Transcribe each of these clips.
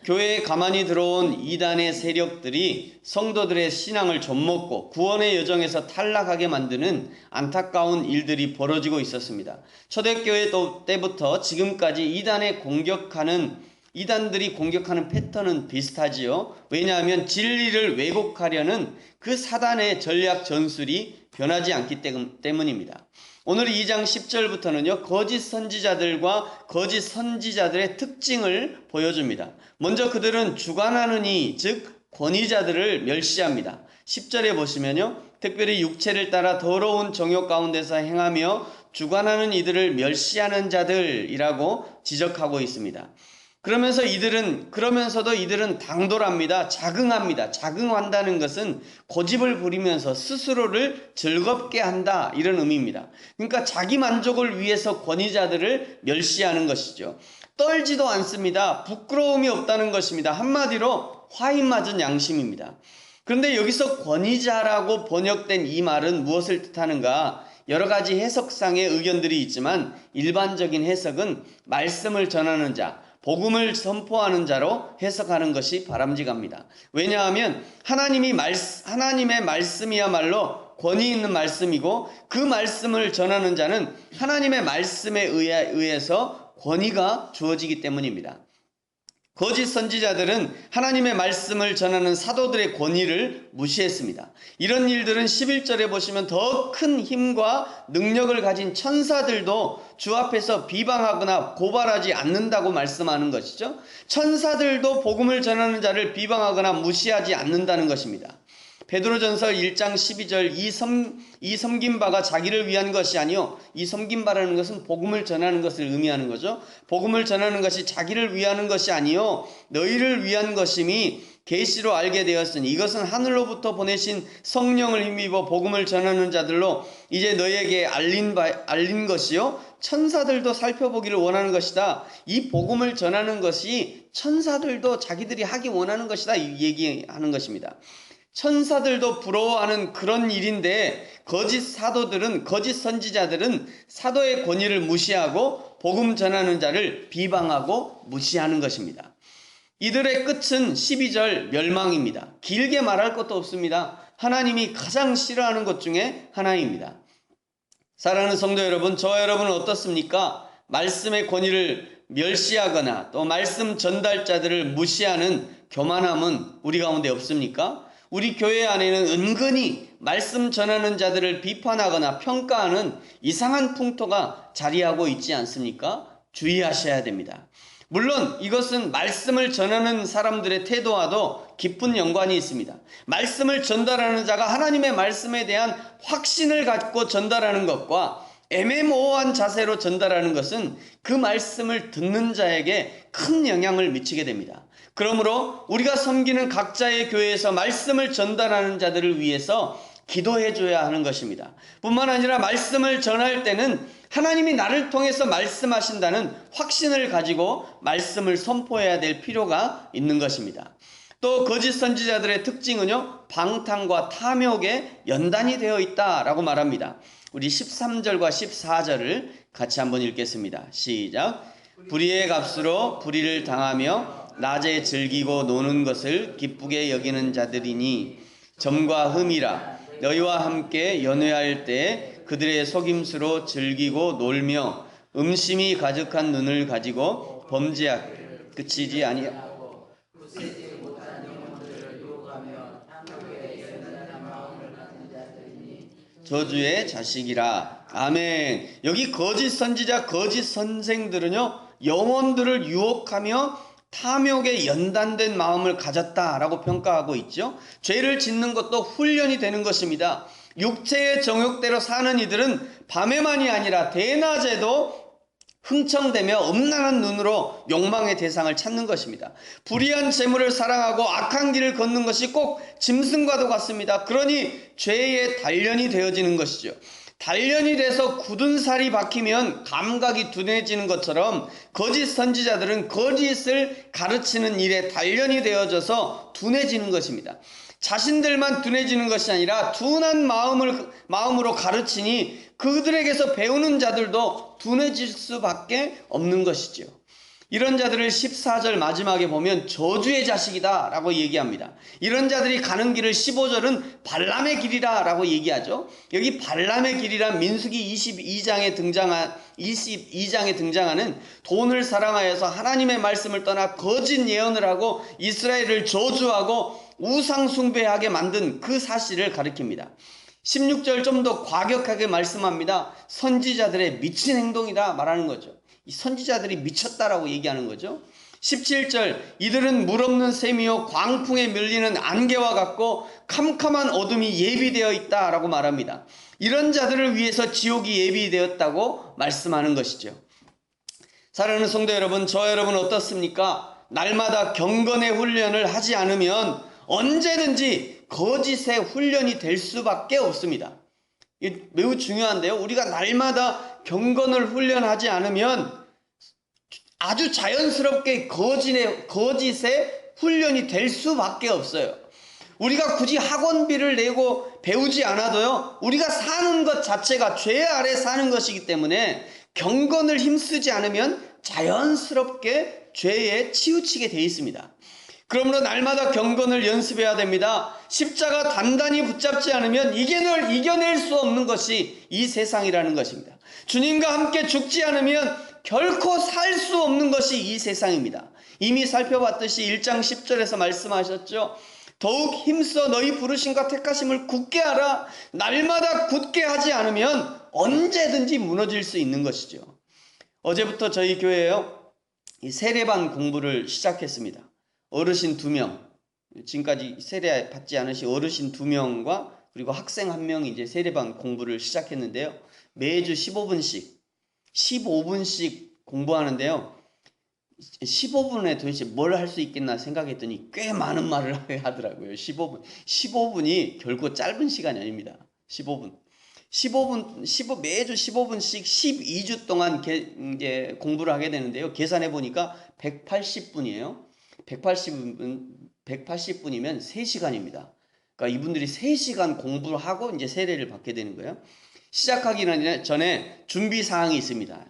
교회에 가만히 들어온 이단의 세력들이 성도들의 신앙을 좀먹고 구원의 여정에서 탈락하게 만드는 안타까운 일들이 벌어지고 있었습니다. 초대교회 때부터 지금까지 이단들이 공격하는 패턴은 비슷하지요. 왜냐하면 진리를 왜곡하려는 그 사단의 전략 전술이 변하지 않기 때문입니다. 오늘 2장 10절부터는요, 거짓 선지자들과 거짓 선지자들의 특징을 보여줍니다. 먼저 그들은 주관하는 이, 즉 권위자들을 멸시합니다. 10절에 보시면요, 특별히 육체를 따라 더러운 정욕 가운데서 행하며 주관하는 이들을 멸시하는 자들이라고 지적하고 있습니다. 그러면서도 이들은 당돌합니다. 자긍합니다. 자긍한다는 것은 고집을 부리면서 스스로를 즐겁게 한다, 이런 의미입니다. 그러니까 자기 만족을 위해서 권위자들을 멸시하는 것이죠. 떨지도 않습니다. 부끄러움이 없다는 것입니다. 한마디로 화인 맞은 양심입니다. 그런데 여기서 권위자라고 번역된 이 말은 무엇을 뜻하는가? 여러 가지 해석상의 의견들이 있지만 일반적인 해석은 말씀을 전하는 자, 복음을 선포하는 자로 해석하는 것이 바람직합니다. 왜냐하면 하나님의 말씀이야말로 권위 있는 말씀이고, 그 말씀을 전하는 자는 하나님의 말씀에 의해서 권위가 주어지기 때문입니다. 거짓 선지자들은 하나님의 말씀을 전하는 사도들의 권위를 무시했습니다. 이런 일들은 11절에 보시면 더 큰 힘과 능력을 가진 천사들도 주 앞에서 비방하거나 고발하지 않는다고 말씀하는 것이죠. 천사들도 복음을 전하는 자를 비방하거나 무시하지 않는다는 것입니다. 베드로전서 1장 12절 이 섬긴 바가 자기를 위한 것이 아니요, 이 섬긴 바라는 것은 복음을 전하는 것을 의미하는 거죠. 복음을 전하는 것이 자기를 위하는 것이 아니요 너희를 위한 것임이 계시로 알게 되었으니 이것은 하늘로부터 보내신 성령을 힘입어 복음을 전하는 자들로 이제 너희에게 알린 것이요 천사들도 살펴보기를 원하는 것이다. 이 복음을 전하는 것이 천사들도 자기들이 하기 원하는 것이다, 이 얘기하는 것입니다. 천사들도 부러워하는 그런 일인데 거짓 선지자들은 사도의 권위를 무시하고 복음 전하는 자를 비방하고 무시하는 것입니다. 이들의 끝은 12절 멸망입니다. 길게 말할 것도 없습니다. 하나님이 가장 싫어하는 것 중에 하나입니다. 사랑하는 성도 여러분, 저와 여러분은 어떻습니까? 말씀의 권위를 멸시하거나 또 말씀 전달자들을 무시하는 교만함은 우리 가운데 없습니까? 우리 교회 안에는 은근히 말씀 전하는 자들을 비판하거나 평가하는 이상한 풍토가 자리하고 있지 않습니까? 주의하셔야 됩니다. 물론 이것은 말씀을 전하는 사람들의 태도와도 깊은 연관이 있습니다. 말씀을 전달하는 자가 하나님의 말씀에 대한 확신을 갖고 전달하는 것과 애매모호한 자세로 전달하는 것은 그 말씀을 듣는 자에게 큰 영향을 미치게 됩니다. 그러므로 우리가 섬기는 각자의 교회에서 말씀을 전달하는 자들을 위해서 기도해 줘야 하는 것입니다. 뿐만 아니라 말씀을 전할 때는 하나님이 나를 통해서 말씀하신다는 확신을 가지고 말씀을 선포해야 될 필요가 있는 것입니다. 또 거짓 선지자들의 특징은요, 방탕과 탐욕에 연단이 되어 있다라고 말합니다. 우리 13절과 14절을 같이 한번 읽겠습니다. 시작. 불의의 값으로 불의를 당하며 낮에 즐기고 노는 것을 기쁘게 여기는 자들이니 점과 흠이라. 너희와 함께 연회할 때 그들의 속임수로 즐기고 놀며 음심이 가득한 눈을 가지고 범죄하고 그치지 아니하고 굳세지 못한 영혼들을 유혹하며 탐욕에 연연한 마음을 갖는 자들이니 저주의 자식이라. 아멘. 여기 거짓 선지자, 거짓 선생들은요, 영혼들을 유혹하며 탐욕에 연단된 마음을 가졌다라고 평가하고 있죠. 죄를 짓는 것도 훈련이 되는 것입니다. 육체의 정욕대로 사는 이들은 밤에만이 아니라 대낮에도 흥청대며 음란한 눈으로 욕망의 대상을 찾는 것입니다. 불의한 재물을 사랑하고 악한 길을 걷는 것이 꼭 짐승과도 같습니다. 그러니 죄의 단련이 되어지는 것이죠. 단련이 돼서 굳은 살이 박히면 감각이 둔해지는 것처럼 거짓 선지자들은 거짓을 가르치는 일에 단련이 되어져서 둔해지는 것입니다. 자신들만 둔해지는 것이 아니라 둔한 마음으로 가르치니 그들에게서 배우는 자들도 둔해질 수밖에 없는 것이죠. 이런 자들을 14절 마지막에 보면 저주의 자식이다 라고 얘기합니다. 이런 자들이 가는 길을 15절은 발람의 길이라 라고 얘기하죠. 여기 발람의 길이란 민수기 22장에 등장하는 돈을 사랑하여서 하나님의 말씀을 떠나 거짓 예언을 하고 이스라엘을 저주하고 우상 숭배하게 만든 그 사실을 가리킵니다. 16절 좀 더 과격하게 말씀합니다. 선지자들의 미친 행동이다 말하는 거죠. 이 선지자들이 미쳤다라고 얘기하는 거죠. 17절 이들은 물 없는 샘이요 광풍에 밀리는 안개와 같고 캄캄한 어둠이 예비되어 있다라고 말합니다. 이런 자들을 위해서 지옥이 예비되었다고 말씀하는 것이죠. 사랑하는 성도 여러분, 저 여러분 어떻습니까? 날마다 경건의 훈련을 하지 않으면 언제든지 거짓의 훈련이 될 수밖에 없습니다. 이게 매우 중요한데요. 우리가 날마다 경건을 훈련하지 않으면 아주 자연스럽게 거짓의 훈련이 될 수밖에 없어요. 우리가 굳이 학원비를 내고 배우지 않아도요, 우리가 사는 것 자체가 죄 아래 사는 것이기 때문에 경건을 힘쓰지 않으면 자연스럽게 죄에 치우치게 돼 있습니다. 그러므로 날마다 경건을 연습해야 됩니다. 십자가 단단히 붙잡지 않으면 이겨낼 수 없는 것이 이 세상이라는 것입니다. 주님과 함께 죽지 않으면 결코 살 수 없는 것이 이 세상입니다. 이미 살펴봤듯이 1장 10절에서 말씀하셨죠. 더욱 힘써 너희 부르심과 택하심을 굳게 하라. 날마다 굳게 하지 않으면 언제든지 무너질 수 있는 것이죠. 어제부터 저희 교회에요, 이 세례반 공부를 시작했습니다. 어르신 2명, 지금까지 세례 받지 않으신 어르신 2명과 그리고 학생 1명이 이제 세례반 공부를 시작했는데요. 매주 15분씩 공부하는데요. 15분에 도대체 뭘 할 수 있겠나 생각했더니 꽤 많은 말을 하더라고요. 15분이 결코 짧은 시간이 아닙니다. 15분. 매주 15분씩 12주 동안 이제 공부를 하게 되는데요. 계산해 보니까 180분이에요. 180분이면 3시간입니다. 그러니까 이분들이 3시간 공부를 하고 이제 세례를 받게 되는 거예요. 시작하기 전에 준비 사항이 있습니다.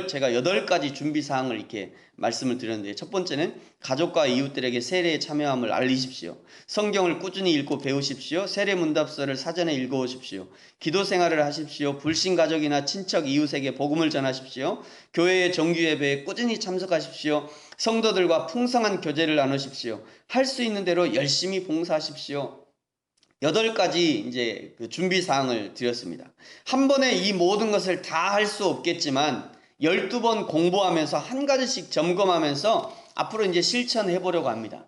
제가 8가지 준비 사항을 이렇게 말씀을 드렸는데, 첫 번째는 가족과 이웃들에게 세례에 참여함을 알리십시오. 성경을 꾸준히 읽고 배우십시오. 세례 문답서를 사전에 읽어오십시오. 기도 생활을 하십시오. 불신 가족이나 친척 이웃에게 복음을 전하십시오. 교회의 정규 예배에 꾸준히 참석하십시오. 성도들과 풍성한 교제를 나누십시오. 할 수 있는 대로 열심히 봉사하십시오. 8가지 이제 그 준비 사항을 드렸습니다. 한 번에 이 모든 것을 다 할 수 없겠지만 12번 공부하면서 한 가지씩 점검하면서 앞으로 이제 실천해 보려고 합니다.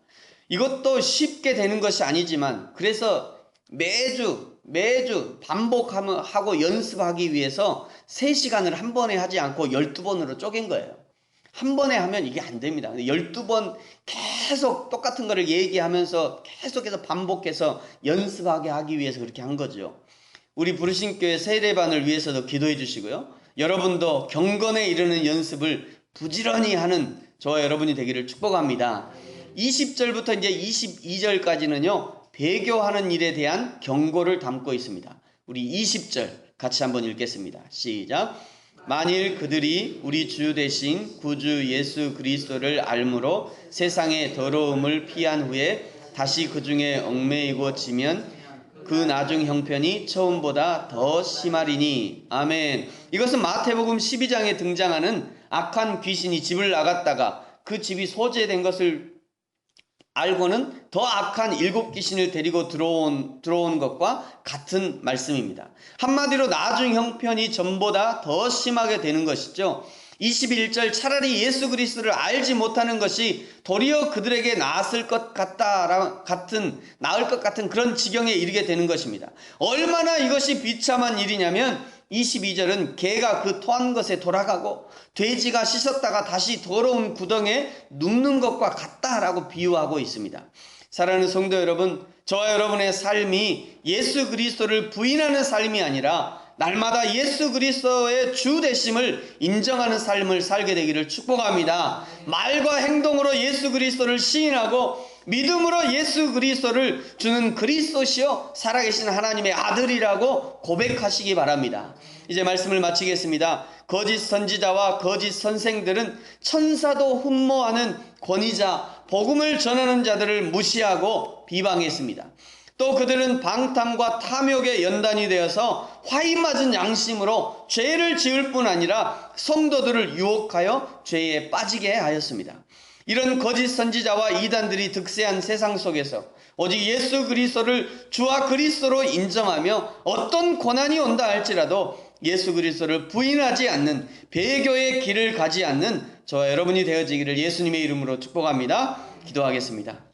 이것도 쉽게 되는 것이 아니지만, 그래서 매주 반복하고 연습하기 위해서 3시간을 한 번에 하지 않고 12번으로 쪼갠 거예요. 한 번에 하면 이게 안 됩니다. 12번 계속 똑같은 거를 얘기하면서 계속해서 반복해서 연습하게 하기 위해서 그렇게 한 거죠. 우리 부르심교회 세례반을 위해서도 기도해 주시고요. 여러분도 경건에 이르는 연습을 부지런히 하는 저와 여러분이 되기를 축복합니다. 20절부터 이제 22절까지는요, 배교하는 일에 대한 경고를 담고 있습니다. 우리 20절 같이 한번 읽겠습니다. 시작. 만일 그들이 우리 주 대신 구주 예수 그리스도를 알므로 세상의 더러움을 피한 후에 다시 그 중에 얽매이고 지면 그 나중 형편이 처음보다 더 심하리니. 아멘. 이것은 마태복음 12장에 등장하는 악한 귀신이 집을 나갔다가 그 집이 소재된 것을 알고는 더 악한 7귀신을 데리고 들어온 것과 같은 말씀입니다. 한마디로 나중 형편이 전보다 더 심하게 되는 것이죠. 21절 차라리 예수 그리스도를 알지 못하는 것이 도리어 그들에게 나을 것 같은 그런 지경에 이르게 되는 것입니다. 얼마나 이것이 비참한 일이냐면 22절은 개가 그 토한 것에 돌아가고 돼지가 씻었다가 다시 더러운 구덩이에 눕는 것과 같다라고 비유하고 있습니다. 사랑하는 성도 여러분, 저와 여러분의 삶이 예수 그리스도를 부인하는 삶이 아니라 날마다 예수 그리스도의 주 되심을 인정하는 삶을 살게 되기를 축복합니다. 말과 행동으로 예수 그리스도를 시인하고 믿음으로 예수 그리스도를 주는 그리스도시요 살아계신 하나님의 아들이라고 고백하시기 바랍니다. 이제 말씀을 마치겠습니다. 거짓 선지자와 거짓 선생들은 천사도 흠모하는 권위자, 복음을 전하는 자들을 무시하고 비방했습니다. 또 그들은 방탕과 탐욕의 연단이 되어서 화인 맞은 양심으로 죄를 지을 뿐 아니라 성도들을 유혹하여 죄에 빠지게 하였습니다. 이런 거짓 선지자와 이단들이 득세한 세상 속에서 오직 예수 그리스도를 주와 그리스도로 인정하며 어떤 고난이 온다 할지라도 예수 그리스도를 부인하지 않는 배교의 길을 가지 않는 저와 여러분이 되어지기를 예수님의 이름으로 축복합니다. 기도하겠습니다.